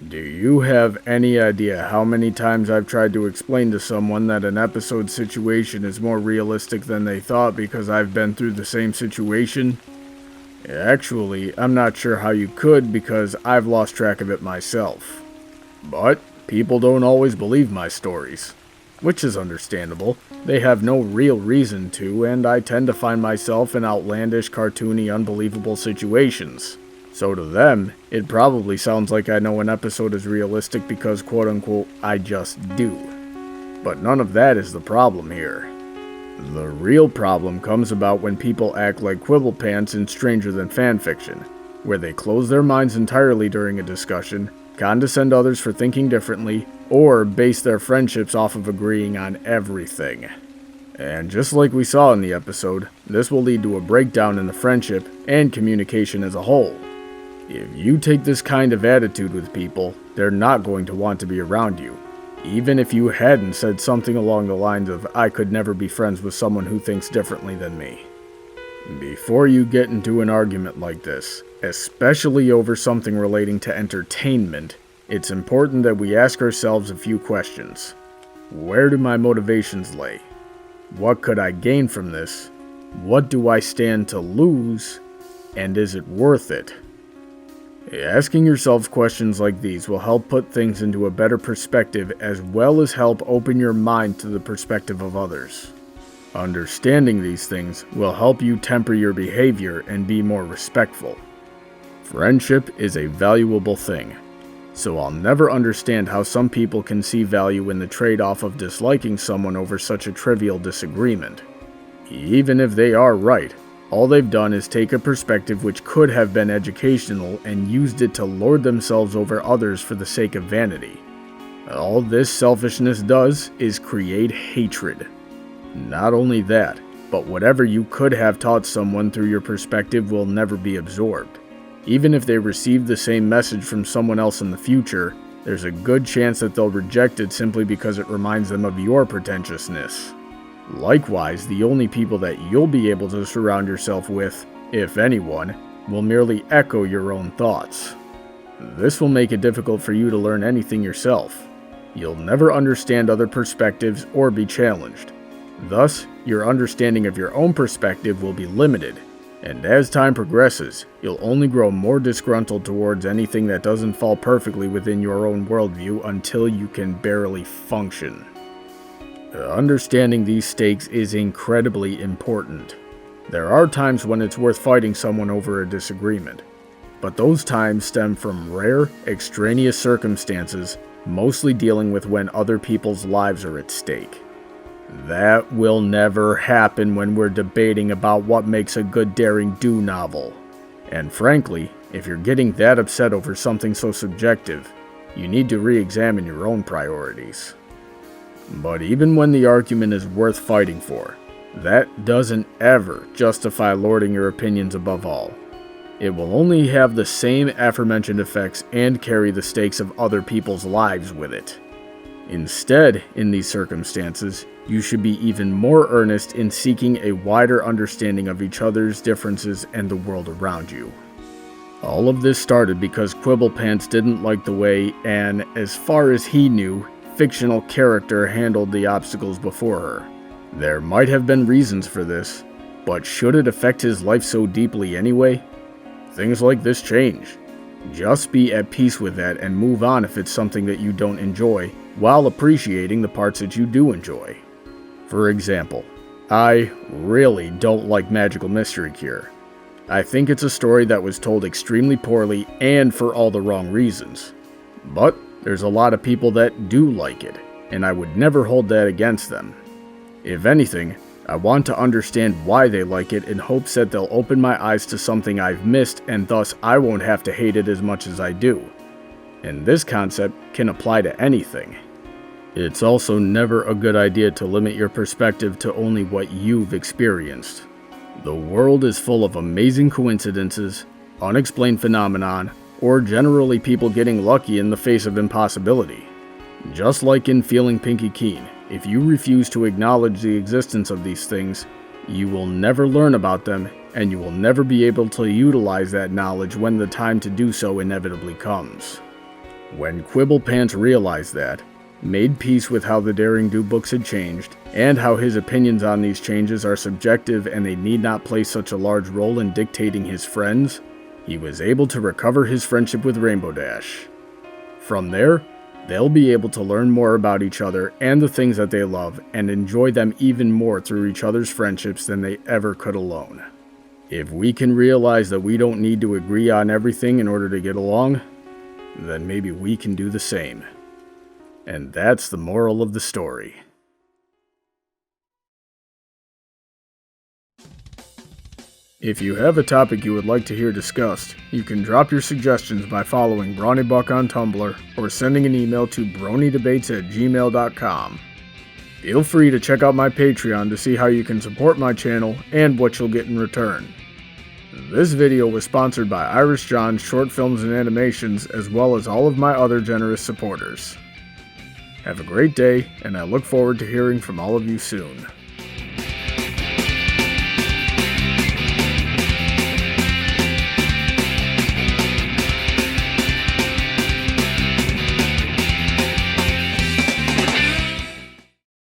Do you have any idea how many times I've tried to explain to someone that an episode situation is more realistic than they thought because I've been through the same situation? Actually, I'm not sure how you could because I've lost track of it myself. But people don't always believe my stories, which is understandable. They have no real reason to, and I tend to find myself in outlandish, cartoony, unbelievable situations. So to them, it probably sounds like I know an episode is realistic because quote-unquote, I just do. But none of that is the problem here. The real problem comes about when people act like Quibblepants in Stranger Than Fanfiction, where they close their minds entirely during a discussion, condescend others for thinking differently, or base their friendships off of agreeing on everything. And just like we saw in the episode, this will lead to a breakdown in the friendship and communication as a whole. If you take this kind of attitude with people, they're not going to want to be around you. Even if you hadn't said something along the lines of, I could never be friends with someone who thinks differently than me. Before you get into an argument like this, especially over something relating to entertainment, it's important that we ask ourselves a few questions. Where do my motivations lay? What could I gain from this? What do I stand to lose? And is it worth it? Asking yourselves questions like these will help put things into a better perspective as well as help open your mind to the perspective of others. Understanding these things will help you temper your behavior and be more respectful. Friendship is a valuable thing, so I'll never understand how some people can see value in the trade-off of disliking someone over such a trivial disagreement. Even if they are right, all they've done is take a perspective which could have been educational and used it to lord themselves over others for the sake of vanity. All this selfishness does is create hatred. Not only that, but whatever you could have taught someone through your perspective will never be absorbed. Even if they receive the same message from someone else in the future, there's a good chance that they'll reject it simply because it reminds them of your pretentiousness. Likewise, the only people that you'll be able to surround yourself with, if anyone, will merely echo your own thoughts. This will make it difficult for you to learn anything yourself. You'll never understand other perspectives or be challenged. Thus, your understanding of your own perspective will be limited, and as time progresses, you'll only grow more disgruntled towards anything that doesn't fall perfectly within your own worldview until you can barely function. Understanding these stakes is incredibly important. There are times when it's worth fighting someone over a disagreement, but those times stem from rare, extraneous circumstances, mostly dealing with when other people's lives are at stake. That will never happen when we're debating about what makes a good daring do novel. And frankly, if you're getting that upset over something so subjective, you need to re-examine your own priorities. But even when the argument is worth fighting for, that doesn't ever justify lording your opinions above all. It will only have the same aforementioned effects and carry the stakes of other people's lives with it. Instead, in these circumstances, you should be even more earnest in seeking a wider understanding of each other's differences and the world around you. All of this started because Quibblepants didn't like the way an, as far as he knew, fictional character handled the obstacles before her. There might have been reasons for this, but should it affect his life so deeply anyway? Things like this change. Just be at peace with that and move on if it's something that you don't enjoy, while appreciating the parts that you do enjoy. For example, I really don't like Magical Mystery Cure. I think it's a story that was told extremely poorly and for all the wrong reasons. But there's a lot of people that do like it, and I would never hold that against them. If anything, I want to understand why they like it in hopes that they'll open my eyes to something I've missed and thus I won't have to hate it as much as I do. And this concept can apply to anything. It's also never a good idea to limit your perspective to only what you've experienced. The world is full of amazing coincidences, unexplained phenomenon, or generally people getting lucky in the face of impossibility. Just like in Feeling Pinky Keen, if you refuse to acknowledge the existence of these things, you will never learn about them, and you will never be able to utilize that knowledge when the time to do so inevitably comes. When Quibblepants realized that, made peace with how the Daring Do books had changed, and how his opinions on these changes are subjective and they need not play such a large role in dictating his friends, he was able to recover his friendship with Rainbow Dash. From there, they'll be able to learn more about each other and the things that they love and enjoy them even more through each other's friendships than they ever could alone. If we can realize that we don't need to agree on everything in order to get along, then maybe we can do the same. And that's the moral of the story. If you have a topic you would like to hear discussed, you can drop your suggestions by following BrawnyBuck on Tumblr or sending an email to bronydebates@gmail.com. Feel free to check out my Patreon to see how you can support my channel and what you'll get in return. This video was sponsored by Irish John's Short Films and Animations, as well as all of my other generous supporters. Have a great day, and I look forward to hearing from all of you soon.